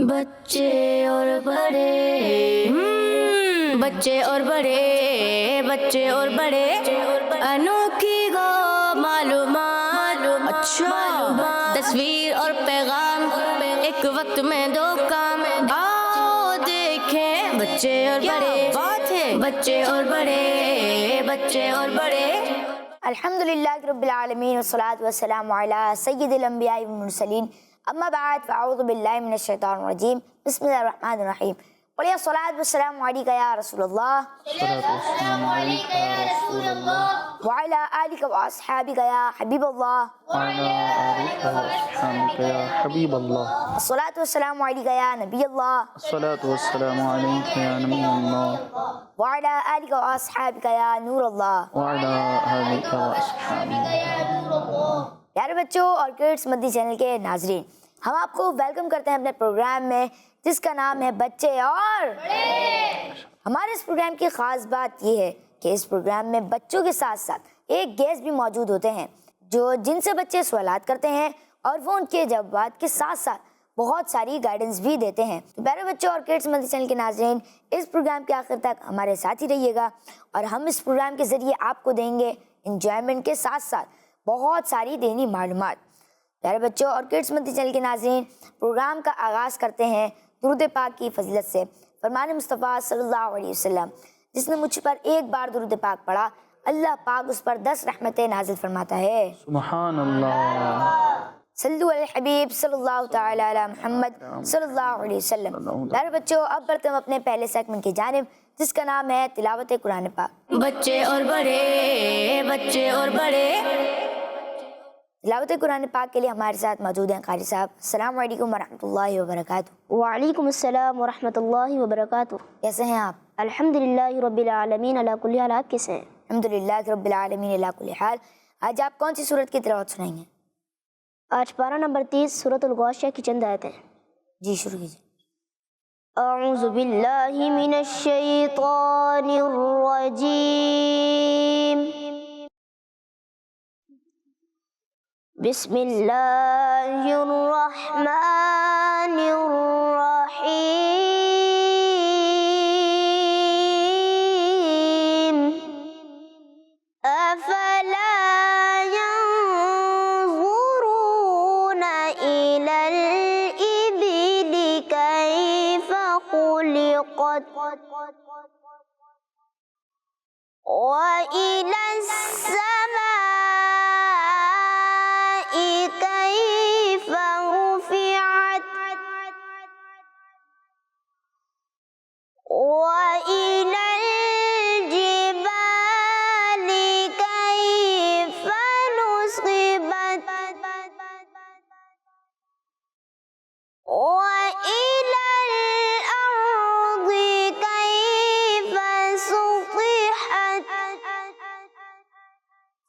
بچے اور بڑے، بچے اور بڑے، بچے اور بڑے، انوکھی گو معلومات، تصویر اور پیغام، ایک وقت میں دو کام، آؤ دیکھیں بچے اور بڑے، بات ہے بچے اور بڑے، بچے اور بڑے۔ الحمدللہ رب العالمین والصلاة والسلام علی سید الانبیاء والمرسلین، اما بعد فاعوذ باللہ من الشیطان الرجیم، بسم اللہ الرحمن الرحیم۔ قل الصلاة والسلام علیکہ یا رسول اللہ، السلام علیکم یا رسول اللہ، وعلی آلک واصحابک یا حبیب اللہ، وعلى آلك وأصحابك يا حبيب الله، الصلاة والسلام علیکہ یا نبی اللہ، الصلاة والسلام عليك يا نبي الله، وعلی آلک واصحابک یا نور اللہ۔ وعلى آلك وأصحابك يا نور الله۔ پیارے بچوں اور کڈس مدنی چینل کے ناظرین، ہم آپ کو ویلکم کرتے ہیں اپنے پروگرام میں جس کا نام ہے بچے اور بڑے۔ ہمارے اس پروگرام کی خاص بات یہ ہے کہ اس پروگرام میں بچوں کے ساتھ ساتھ ایک گیسٹ بھی موجود ہوتے ہیں جن سے بچے سوالات کرتے ہیں اور وہ ان کے جوابات کے ساتھ ساتھ بہت ساری گائیڈنس بھی دیتے ہیں۔ تو پیارے بچوں اور کڈس مدنی چینل کے ناظرین، اس پروگرام کے آخر تک ہمارے ساتھ ہی رہیے گا اور ہم اس پروگرام کے ذریعے آپ کو دیں گے انجوائمنٹ کے ساتھ ساتھ بہت ساری دینی معلومات۔ پیارے بچوں اور کڈس مدنی چینل کے ناظرین، پروگرام کا آغاز کرتے ہیں درود پاک کی فضیلت سے۔ فرمان مصطفیٰ صلی اللہ علیہ وسلم، جس نے مجھ پر ایک بار درود پاک پڑھا، اللہ پاک اس پر 10 رحمتیں نازل فرماتا ہے۔ سبحان اللہ۔ صلو علی الحبیب صلی اللہ تعالی علی محمد صلی اللہ علیہ وسلم۔ پیارے بچوں، اب بڑھتے ہم اپنے پہلے سیگمنٹ کی جانب جس کا نام ہے تلاوت قرآن پاک۔ بچے اور بڑے، بچے اور بڑے۔ تلاوت قرآن پاک کے لیے ہمارے ساتھ موجود ہیں قاری صاحب۔ السلام علیکم ورحمۃ اللہ وبرکاتہ۔ وعلیکم السلام ورحمۃ اللہ وبرکاتہ۔ کیسے ہیں آپ؟ الحمدللہ رب العالمین علی کل حال۔ آپ کیسے ہیں؟ الحمدللہ رب العالمین علی کل حال۔ آج آپ کون سی سورت کی تلاوت سنائیں گے؟ آج پارہ نمبر 30 سورۃ الغاشیہ کی چند آیتیں۔ جی شروع کیجیے۔ اعوذ باللہ من الشیطان الرجیم، بسم اللہ الرحمن الرحیم، افلا ينظرون إلى الإبل كيف خلقت وإلى السماء كيف رفعت وإلى الجبال كيف نصبت وإلى الأرض كيف سطحت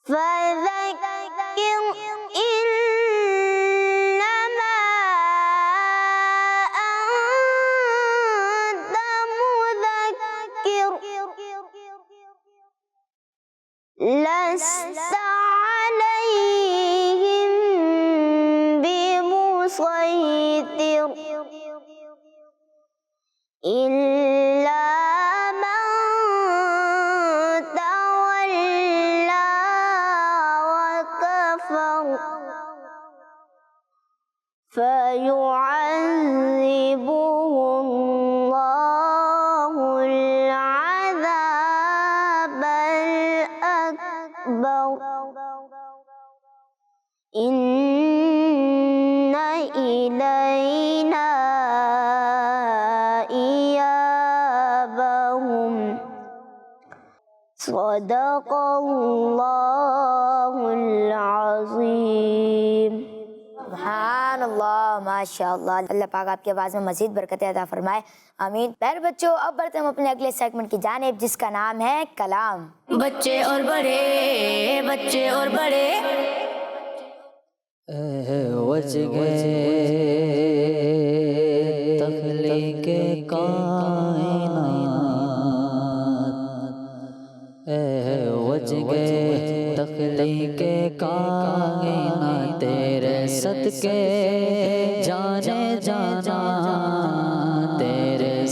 فذكر إنما أنت مذكر لست عليهم بمسيطر إلا من تولى وكفر فيعذبه الله العذاب الأكبر إن إلينا إيابهم صدق اللہ العظیم۔ سبحان اللہ، ماشاء اللہ۔ اللہ پاک آپ کی آواز میں مزید برکت عطا فرمائے، آمین۔ پیارے بچوں، اب بڑھتے ہم اپنے اگلے سیگمنٹ کی جانب جس کا نام ہے کلام۔ بچے اور بڑے، بچے اور بڑے۔ وجہ تخلیق کائنات، وجہ تخلیق کائنات، تیرے صدقے جانے جانا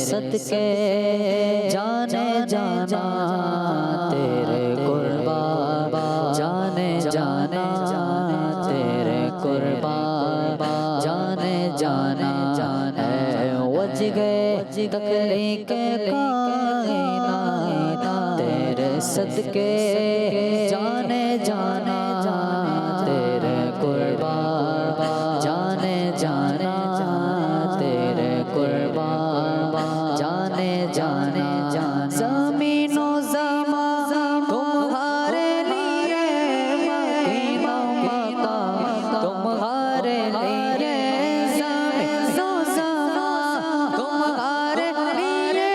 صدقے جانے جانا تیرے قربا جانے جانا تیرے قربا جانے جانا اے وجہ تخلیق کائنات تیرے صدقے جانے جانا تیرے قربا جانے جانا تیرے قربا جانے جانا زمین و زمان تمہارے لیے مکین و مکان تمہارے لیے زمین و زمان تمہارے لیے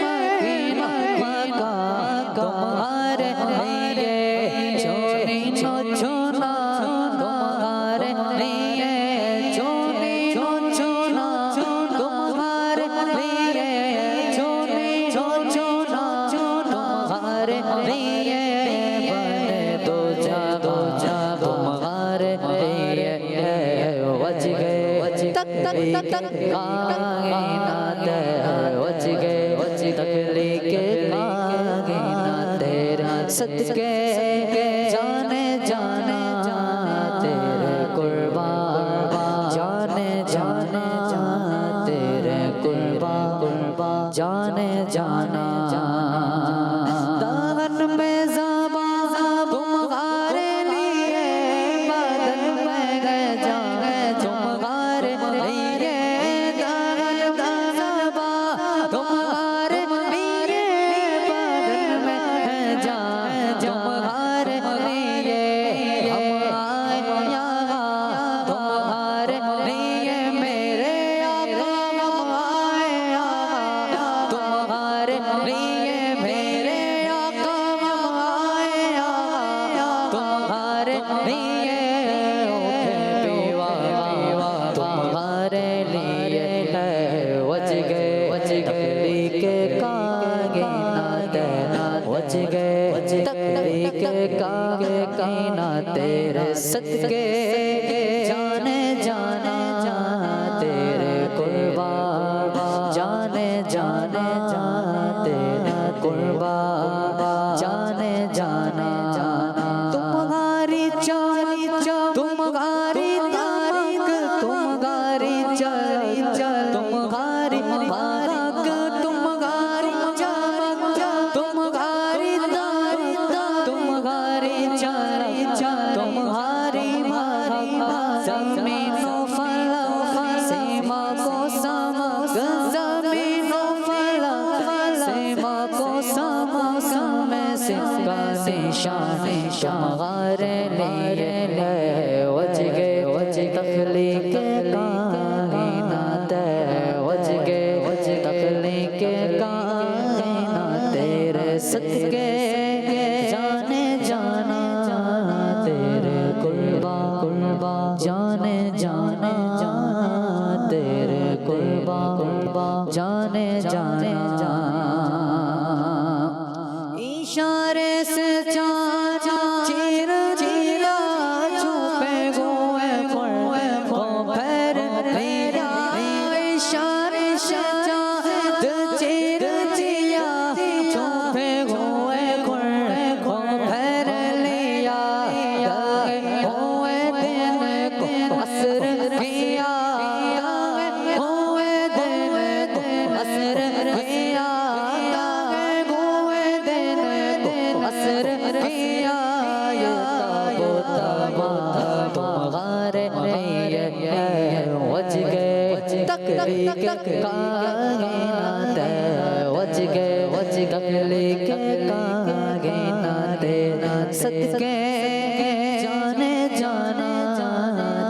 مکین و مکان تمہارے لیے چونی نو چونا تمہارے لیے چونی نو چونا تمہارے لیے چونی نو چونا تمہارے لیے بنے دو جا تمہارے لیے وجہ تخلیق کائنات وجہ تخلیق کائنات تیرے صدقے جانے جانا تیرے قربا جانے جانا تیرے قربا جانے جانا دہن میں زبان تمہارے لیے بدن میں گئے جان تمہارے لیے دہن میں زبان تمہارے لیے بدن میں گئے جان تمہارے لیے ہم آئے یہاں تمہارے لیے میرے آقا ہم آئے یہاں تمہارے لیے میرے آقا ہم آئے یہاں تمہارے لیے اٹھے پیوا تمہارے لیے ہے وجہ تخلیق کائنات وجہ تخلیق کائنات تیرے صدقے جانے جانا تیرے قربا جانے جانا تیرے قربا جانے جانا تمہاری چمک تمہاری تاریخ تمہاری چمک تمہاری بارک تمہاری چمک تمہاری تاریخ تمہاری چمک تمہاری بارک زمین و فلک سیما کو سمک زمین و فلک سیما کو سمک میں سکا نشان تمہارے لیے ہے وجہ تخلیق کائنات وجہ تخلیق کائنات تیرے صدقے جانے جانا تیرے قربا جانے جانا تیرے قربا جانے جانا اشارے سے چیر چیرا چھپے گوئے کو پھر میرا اشارے سے چیر چیا چھپے گوئے کو پھر لیا ہوئے دن کو اثر کیا ہوئے دن کو اثر کیا اثر کیا تمہارے لیے وجہ تخلیق کائنات وجہ تخلیق کائنات صدقے جانے جانا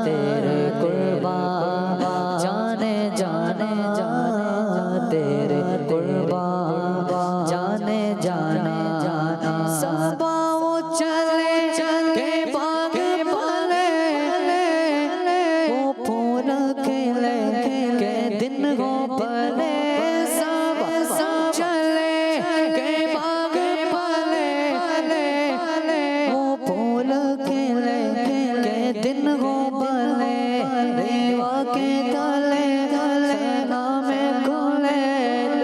تیرے قربا جانے جانا تیرے قربا جانے جانا سبا وہ چلے کے باغ بھلے وہ پھول کھلے کے دن ہو بھلے سبا چلے کے باغ بھلے وہ پھول کھلے کے دن ہو بھلے ریوا کے تلے نام کھلے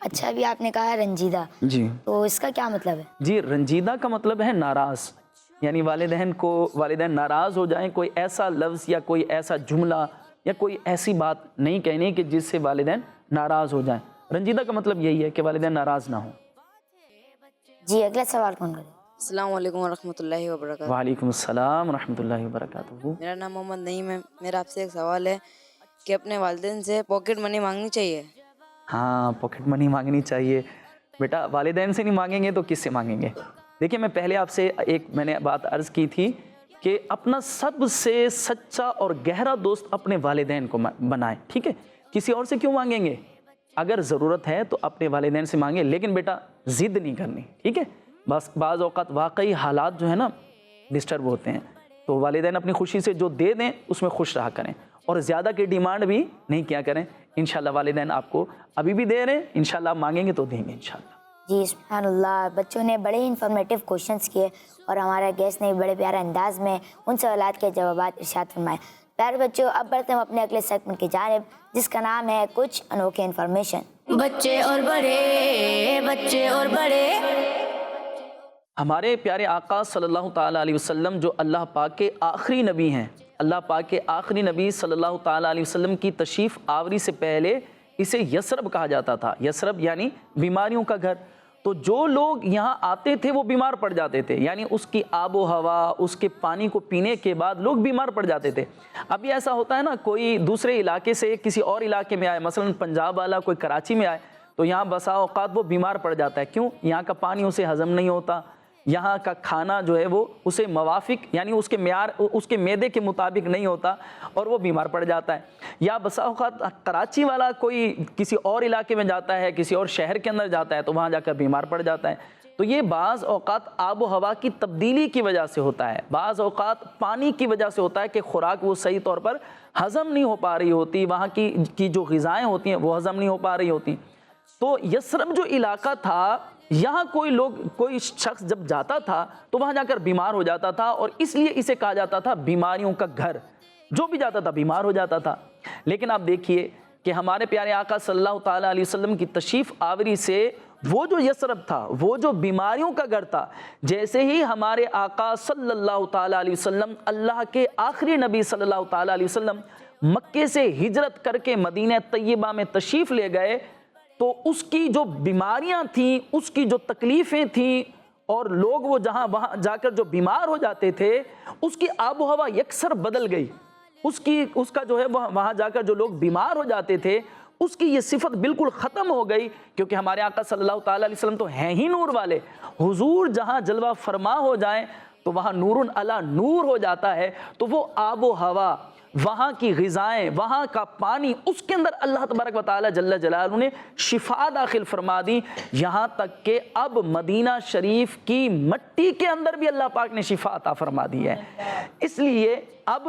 اچھا ابھی آپ نے کہا رنجیدہ، جی تو اس کا کیا مطلب ہے؟ جی، رنجیدہ کا مطلب ہے ناراض، یعنی والدین ناراض ہو جائیں، کوئی ایسا لفظ یا کوئی ایسا جملہ یا کوئی ایسی بات نہیں کہنی کہ جس سے والدین ناراض ہو جائیں۔ رنجیدہ کا مطلب یہی ہے کہ والدین ناراض نہ ہوں۔ جی اگلا سوال کون کرے؟ السلام علیکم ورحمۃ اللہ وبرکاتہ۔ وعلیکم السلام ورحمۃ اللہ وبرکاتہ۔ میرا نام محمد نعیم ہے۔ میرا آپ سے ایک سوال ہے کہ اپنے والدین سے پاکٹ منی مانگنی چاہیے؟ ہاں، پاکٹ منی مانگنی چاہیے بیٹا، والدین سے نہیں مانگیں گے تو کس سے مانگیں گے؟ دیکھیں، میں پہلے آپ سے میں نے بات عرض کی تھی کہ اپنا سب سے سچا اور گہرا دوست اپنے والدین کو بنائیں، ٹھیک ہے؟ کسی اور سے کیوں مانگیں گے؟ اگر ضرورت ہے تو اپنے والدین سے مانگیں، لیکن بیٹا ضد نہیں کرنی، ٹھیک ہے؟ بس بعض اوقات واقعی حالات جو ہے نا ڈسٹرب ہوتے ہیں، تو والدین اپنی خوشی سے جو دے دیں اس میں خوش رہا کریں، اور زیادہ کی ڈیمانڈ بھی نہیں کیا کریں۔ انشاءاللہ والدین آپ کو ابھی بھی دے رہے ہیں، انشاءاللہ آپ مانگیں گے تو دیں گے انشاءاللہ۔ جی سبحان اللہ، بچوں نے بڑے ہی انفارمیٹیو کوشچنس کیے اور ہمارے گیسٹ نے بڑے پیارے انداز میں ان سوالات کے جوابات ارشاد فرمائے۔ پیارے بچوں، اب بڑھتے ہیں اپنے اگلے سیگمنٹ کی جانب جس کا نام ہے کچھ انوکھے انفارمیشن۔ بچے اور بڑے، بچے اور بڑے، ہمارے پیارے آقا صلی اللہ تعالیٰ علیہ وسلم جو اللہ پاک کے آخری نبی ہیں، اللہ پاک کے آخری نبی صلی اللہ تعالیٰ علیہ وسلم کی تشریف آوری سے پہلے اسے یثرب کہا جاتا تھا۔ یثرب یعنی بیماریوں کا گھر۔ تو جو لوگ یہاں آتے تھے وہ بیمار پڑ جاتے تھے، یعنی اس کی آب و ہوا، اس کے پانی کو پینے کے بعد لوگ بیمار پڑ جاتے تھے۔ ابھی ایسا ہوتا ہے نا، کوئی دوسرے علاقے سے کسی اور علاقے میں آئے، مثلا پنجاب والا کوئی کراچی میں آئے تو یہاں بسا اوقات وہ بیمار پڑ جاتا ہے۔ کیوں؟ یہاں کا پانی اسے ہضم نہیں ہوتا، یہاں کا کھانا جو ہے وہ اسے موافق یعنی اس کے معیار، اس کے معدے کے مطابق نہیں ہوتا اور وہ بیمار پڑ جاتا ہے۔ یا بسا اوقات کراچی والا کوئی کسی اور علاقے میں جاتا ہے، کسی اور شہر کے اندر جاتا ہے تو وہاں جا کر بیمار پڑ جاتا ہے۔ تو یہ بعض اوقات آب و ہوا کی تبدیلی کی وجہ سے ہوتا ہے، بعض اوقات پانی کی وجہ سے ہوتا ہے کہ خوراک وہ صحیح طور پر ہضم نہیں ہو پا رہی ہوتی، وہاں کی جو غذائیں ہوتی ہیں وہ ہضم نہیں ہو پا رہی ہوتی۔ تو یثرب جو علاقہ تھا، یہاں کوئی شخص جب جاتا تھا تو وہاں جا کر بیمار ہو جاتا تھا، اور اس لیے اسے کہا جاتا تھا بیماریوں کا گھر۔ جو بھی جاتا تھا بیمار ہو جاتا تھا۔ لیکن آپ دیکھیے کہ ہمارے پیارے آقا صلی اللہ تعالیٰ علیہ وسلم کی تشریف آوری سے وہ جو یثرب تھا، وہ جو بیماریوں کا گھر تھا، جیسے ہی ہمارے آقا صلی اللہ تعالیٰ علیہ وسلم، اللہ کے آخری نبی صلی اللہ تعالیٰ علیہ وسلم مکے سے ہجرت کر کے مدینہ طیبہ میں تشریف لے گئے تو اس کی جو بیماریاں تھیں، اس کی جو تکلیفیں تھیں، اور لوگ وہ وہاں جا کر جو بیمار ہو جاتے تھے، اس کی آب و ہوا یکسر بدل گئی۔ اس کا جو ہے وہاں جا کر جو لوگ بیمار ہو جاتے تھے اس کی یہ صفت بالکل ختم ہو گئی، کیونکہ ہمارے آقا صلی اللہ تعالیٰ علیہ وسلم تو ہیں ہی نور والے۔ حضور جہاں جلوہ فرما ہو جائیں تو وہاں نور علی نور ہو جاتا ہے۔ تو وہ آب و ہوا، وہاں کی غذائیں، وہاں کا پانی، اس کے اندر اللہ تبارک و تعالیٰ جل جلالہ نے شفا داخل فرما دی، یہاں تک کہ اب مدینہ شریف کی مٹی کے اندر بھی اللہ پاک نے شفا عطا فرما دی ہے۔ اس لیے اب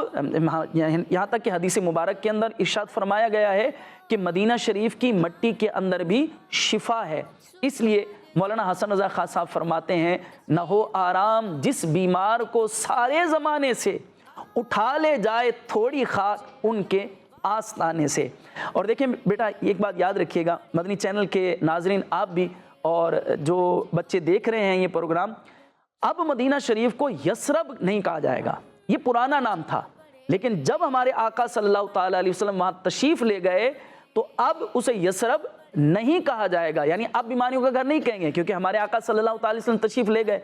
یہاں تک کہ حدیث مبارک کے اندر ارشاد فرمایا گیا ہے کہ مدینہ شریف کی مٹی کے اندر بھی شفا ہے۔ اس لیے مولانا حسن رضا خان صاحب فرماتے ہیں، نہ ہو آرام جس بیمار کو سارے زمانے سے، اٹھا لے جائے تھوڑی خاک ان کے آستانے سے۔ اور دیکھیں بیٹا، ایک بات یاد رکھیے گا، مدنی چینل کے ناظرین آپ بھی، اور جو بچے دیکھ رہے ہیں یہ پروگرام، اب مدینہ شریف کو یثرب نہیں کہا جائے گا، یہ پرانا نام تھا۔ لیکن جب ہمارے آقا صلی اللہ تعالیٰ علیہ وسلم وہاں تشریف لے گئے تو اب اسے یثرب نہیں کہا جائے گا، یعنی اب بیماریوں کا گھر نہیں کہیں گے، کیونکہ ہمارے آقا صلی اللہ تعالیٰ علیہ وسلم تشریف لے گئے۔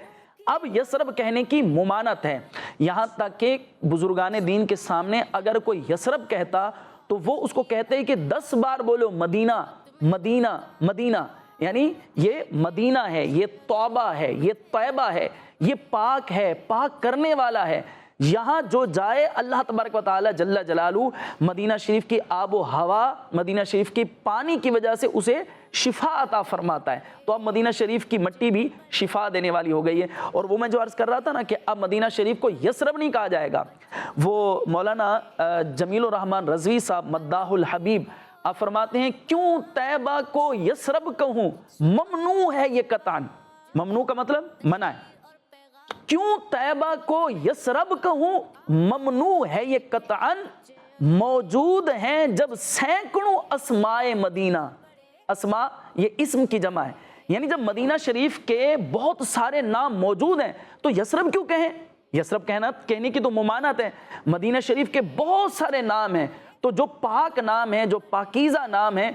اب یثرب کہنے کی ممانعت ہے، یہاں تک کہ بزرگان دین کے سامنے اگر کوئی یثرب کہتا تو وہ اس کو کہتے ہیں کہ 10 بار بولو مدینہ مدینہ مدینہ، یعنی یہ مدینہ ہے، یہ توبہ ہے، یہ طیبہ ہے، یہ پاک ہے، پاک کرنے والا ہے۔ یہاں جو جائے اللہ تبارک و تعالی جل جلالہ مدینہ شریف کی آب و ہوا، مدینہ شریف کی پانی کی وجہ سے اسے شفا عطا فرماتا ہے۔ تو اب مدینہ شریف کی مٹی بھی شفا دینے والی ہو گئی ہے۔ اور وہ میں جو عرض کر رہا تھا نا کہ اب مدینہ شریف کو یثرب نہیں کہا جائے گا، وہ مولانا جمیل الرحمن رضوی صاحب مداح الحبیب آپ فرماتے ہیں، کیوں طیبہ کو یثرب کہوں، ممنوع ہے یہ قطعاً۔ ممنوع کا مطلب منع ہے۔ کیوں طیبہ کو یثرب کہوں، ممنوع ہے یہ قطعاً، موجود ہیں جب سینکڑوں اسمائے مدینہ، اسما یہ اسم کی جمع ہے، یعنی جب مدینہ شریف کے بہت سارے نام موجود ہیں تو یثرب کیوں کہیں؟ یثرب کہنے کی تو ممانعت ہے، مدینہ شریف کے بہت سارے نام ہیں تو جو پاک نام ہے، جو پاکیزہ نام ہے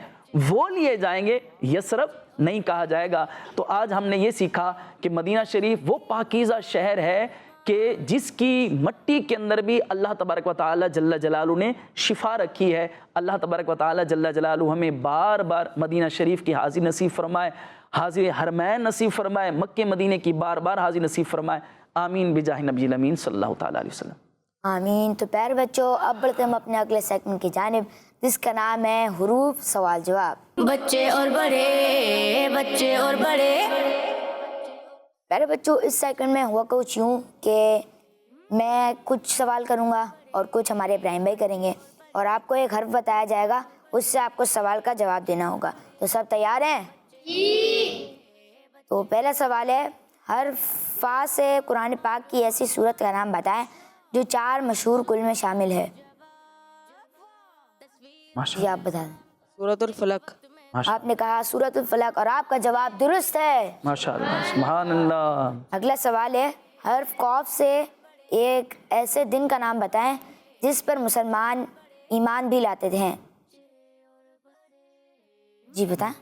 وہ لیے جائیں گے، یثرب نہیں کہا جائے گا۔ تو آج ہم نے یہ سیکھا کہ مدینہ شریف وہ پاکیزہ شہر ہے کہ جس کی مٹی کے اندر بھی اللہ تبارک و تعالی جل جلالہ نے شفا رکھی ہے۔ اللہ تبارک و تعالی جل جلالہ ہمیں بار بار مدینہ شریف کی حاضری نصیب فرمائے، حاضر حرمین نصیب فرمائے، مکہ مدینے کی بار بار حاضری نصیب فرمائے، آمین بجاہ نبی الامین صلی اللہ تعالی علیہ وسلم۔ آمین۔ تو پیارے بچوں، اب بڑھتے ہم اپنے اگلے سیگمنٹ کی جانب جس کا نام ہے حروف سوال جواب۔ بچے اور بڑے، بچے اور بڑے۔ پیارے بچوں، اس سیگمنٹ میں ہوا کچھ یوں کہ میں کچھ سوال کروں گا اور کچھ ہمارے ابراہیم بھائی کریں گے اور آپ کو ایک حرف بتایا جائے گا، اس سے آپ کو سوال کا جواب دینا ہوگا۔ تو سب تیار ہیں؟ تو پہلا سوال ہے، حرف فا سے قرآن پاک کی ایسی سورت کا نام بتائیں جو 4 مشہور کل میں شامل ہے۔ جی آپ بتا دیں۔ سورۃ الفلق۔ آپ نے کہا سورۃ الفلق اور آپ کا جواب درست ہے۔ ماشاءاللہ، سبحان اللہ۔ اگلا سوال ہے، حرف قاف سے ایک ایسے دن کا نام بتائیں جس پر مسلمان ایمان بھی لاتے ہیں۔ جی بتائیں۔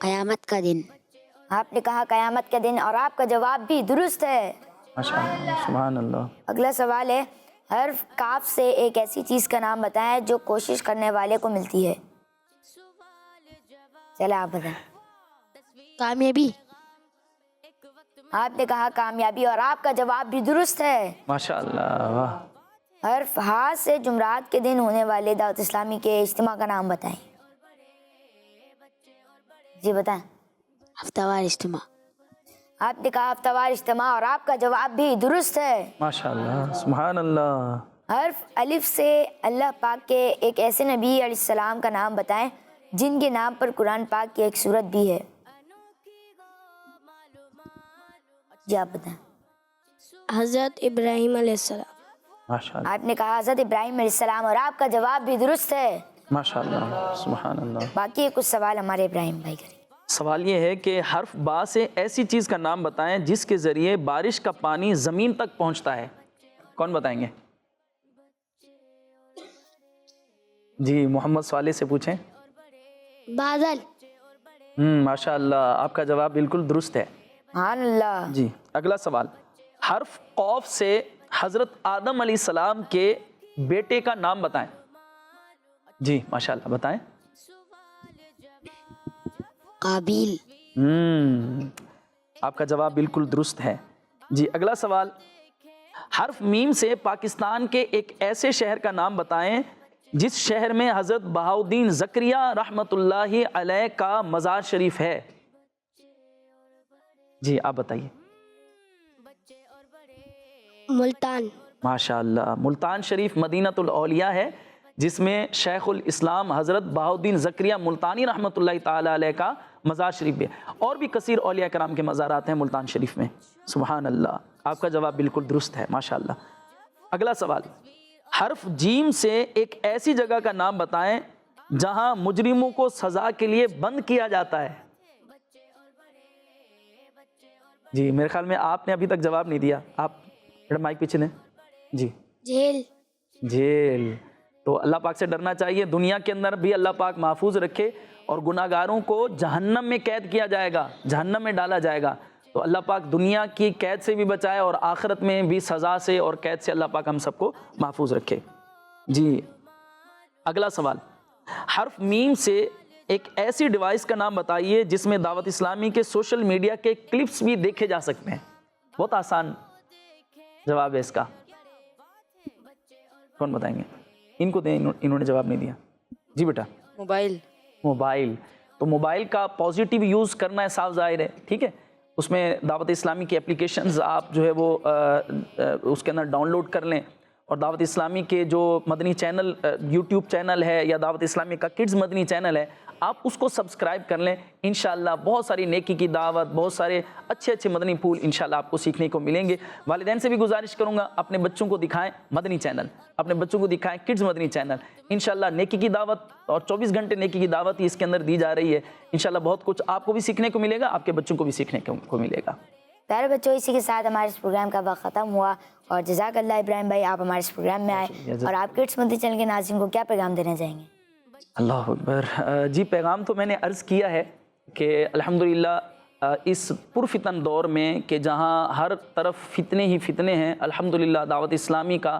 قیامت کا دن۔ آپ نے کہا قیامت کے دن اور آپ کا جواب بھی درست ہے۔ ماشاءاللہ، سبحان اللہ۔ اگلا سوال ہے، حرف کاف سے ایک ایسی چیز کا نام بتائیں جو کوشش کرنے والے کو ملتی ہے۔ چلے آپ بتائیں۔ کامیابی۔ آپ نے کہا کامیابی اور آپ کا جواب بھی درست ہے۔ ماشاءاللہ، واہ۔ حرف ہا سے جمعرات کے دن ہونے والے دعوت اسلامی کے اجتماع کا نام بتائیں۔ جی بتائیں۔ ہفتہ وار اجتماع۔ آپ نے کہا ہفتہ وار اجتماع اور آپ کا جواب بھی درست ہے۔ ماشاءاللہ، سبحان اللہ۔ حرف الف سے اللہ پاک کے ایک ایسے نبی علیہ السلام کا نام بتائیں جن کے نام پر قرآن پاک کی ایک سورت بھی ہے۔ جی آپ بتائیں۔ حضرت ابراہیم علیہ السلام۔ ماشاءاللہ، آپ نے کہا حضرت ابراہیم علیہ السلام اور آپ کا جواب بھی درست ہے۔ ماشاءاللہ، سبحان اللہ۔ باقی کچھ سوال ہمارے ابراہیم بھائی کریں۔ سوال یہ ہے کہ حرف با سے ایسی چیز کا نام بتائیں جس کے ذریعے بارش کا پانی زمین تک پہنچتا ہے۔ کون بتائیں گے؟ جی محمد صالح سے پوچھیں۔ بادل۔ ماشاءاللہ، آپ کا جواب بالکل درست ہے۔ سبحان اللہ۔ جی اگلا سوال، حرف قوف سے حضرت آدم علیہ السلام کے بیٹے کا نام بتائیں۔ جی ماشاءاللہ، بتائیں۔ قابیل۔ آپ کا جواب بالکل درست ہے۔ جی اگلا سوال، حرف میم سے پاکستان کے ایک ایسے شہر کا نام بتائیں جس شہر میں حضرت بہاؤالدین زکریا رحمۃ اللہ علیہ کا مزار شریف ہے۔ جی آپ بتائیے۔ ملتان۔ ماشاءاللہ، ملتان شریف مدینۃ الاولیاء ہے جس میں شیخ الاسلام حضرت بہاؤالدین زکریا ملتانی رحمۃ اللہ تعالی علیہ کا مزار شریف بھی ہے، اور بھی کثیر اولیاء کرام کے مزارات ہیں ملتان شریف میں۔ سبحان اللہ، آپ کا جواب بالکل درست ہے، ماشاءاللہ۔ اگلا سوال، حرف جیم سے ایک ایسی جگہ کا نام بتائیں جہاں مجرموں کو سزا کے لیے بند کیا جاتا ہے۔ جی میرے خیال میں آپ نے ابھی تک جواب نہیں دیا، آپ مائک پیچھے لیں۔ جی جیل۔ جیل۔ تو اللہ پاک سے ڈرنا چاہیے، دنیا کے اندر بھی اللہ پاک محفوظ رکھے، اور گناہ گاروں کو جہنم میں قید کیا جائے گا، جہنم میں ڈالا جائے گا۔ تو اللہ پاک دنیا کی قید سے بھی بچائے اور آخرت میں بھی سزا سے اور قید سے اللہ پاک ہم سب کو محفوظ رکھے۔ جی اگلا سوال، حرف میم سے ایک ایسی ڈیوائس کا نام بتائیے جس میں دعوت اسلامی کے سوشل میڈیا کے کلپس بھی دیکھے جا سکتے ہیں۔ بہت آسان جواب ہے اس کا، کون بتائیں گے؟ ان کو دیں، انہوں نے جواب نہیں دیا۔ جی بیٹا۔ موبائل۔ موبائل، تو موبائل کا پازیٹیو یوز کرنا ہے، صاف ظاہر ہے، ٹھیک ہے۔ اس میں دعوت اسلامی کی اپلیکیشنز آپ جو ہے وہ اس کے اندر ڈاؤن لوڈ کر لیں، اور دعوت اسلامی کے جو مدنی چینل یوٹیوب چینل ہے یا دعوت اسلامی کا کڈز مدنی چینل ہے، آپ اس کو سبسکرائب کر لیں. انشاءاللہ بہت ساری نیکی کی دعوت، بہت سارے اچھے مدنی پھول انشاءاللہ آپ کو سیکھنے کو ملیں گے. والدین سے بھی گزارش کروں گا اپنے بچوں کو دکھائیں مدنی چینل، اپنے بچوں کو دکھائیں کڈز مدنی چینل. انشاءاللہ نیکی کی دعوت اور 24 گھنٹے نیکی کی دعوت ہی اس کے اندر دی جا رہی ہے. انشاءاللہ بہت کچھ آپ کو بھی سیکھنے کو ملے گا، آپ کے بچوں کو بھی سیکھنے کو ملے گا. پیارے بچوں، اسی کے ساتھ ہمارے اس پروگرام کا وقت ختم ہوا، اور جزاک اللہ ابراہیم بھائی، آپ ہمارے اس پروگرام میں آئے اور آپ کڈس مدنی چینل کے ناظرین کو کیا پیغام دینا چاہیں گے؟ اللہ اکبر. جی پیغام تو میں نے عرض کیا ہے کہ الحمدللہ اس پرفتن دور میں کہ جہاں ہر طرف فتنے ہی فتنے ہیں، الحمدللہ دعوت اسلامی کا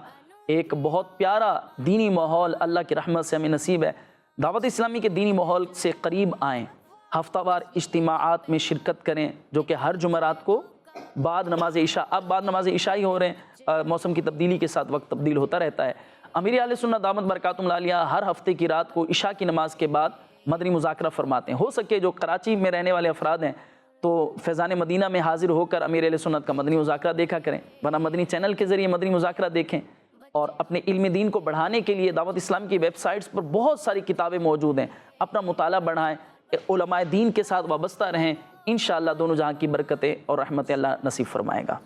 ایک بہت پیارا دینی ماحول اللہ کی رحمت سے ہمیں نصیب ہے. دعوت اسلامی کے دینی ماحول سے قریب آئیں، ہفتہ وار اجتماعات میں شرکت کریں جو کہ ہر جمعرات کو بعد نماز عشاء، اب بعد نماز عشاء ہی ہو رہے ہیں، موسم کی تبدیلی کے ساتھ وقت تبدیل ہوتا رہتا ہے. امیر اہل سنت دامت برکاتہم العالیہ ہر ہفتے کی رات کو عشاء کی نماز کے بعد مدنی مذاکرہ فرماتے ہیں. ہو سکے جو کراچی میں رہنے والے افراد ہیں تو فیضان مدینہ میں حاضر ہو کر امیر اہل سنت کا مدنی مذاکرہ دیکھا کریں، ورنہ مدنی چینل کے ذریعے مدنی مذاکرہ دیکھیں. اور اپنے علم دین کو بڑھانے کے لیے دعوت اسلام کی ویب سائٹس پر بہت ساری کتابیں موجود ہیں، اپنا مطالعہ بڑھائیں، علماء دین کے ساتھ وابستہ رہیں. انشاءاللہ دونوں جہاں کی برکتیں اور رحمت اللہ نصیب فرمائے گا.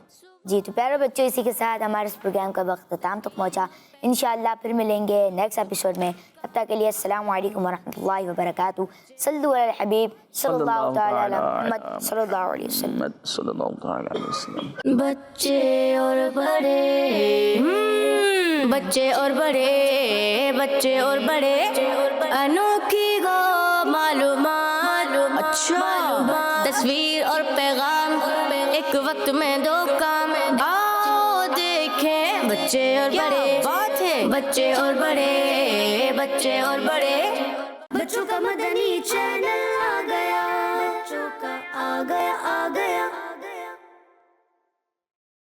جی تو پیارے بچوں، اسی کے ساتھ ہمارے اس پروگرام کا وقت اختتام تک پہنچا. انشاءاللہ پھر ملیں گے نیکسٹ ایپیسوڈ میں. تب تک کے لیے السلام علیکم ورحمۃ اللہ وبرکاتہ. صلو علی الحبیب صلی اللہ تعالی علی محمد صلی اللہ علیہ وسلم. صلی اللہ تعالی علیہ وسلم. بچے اور بڑے، بچے اور بڑے، بچے اور بڑے، انوکھی گو معلومات، اچھا تصویر اور پیغام ایک وقت میں دو کام. آؤ دیکھیں بچے اور بڑے، بچے اور بڑے، بچے اور بڑے، بچوں کا مدنی چینل.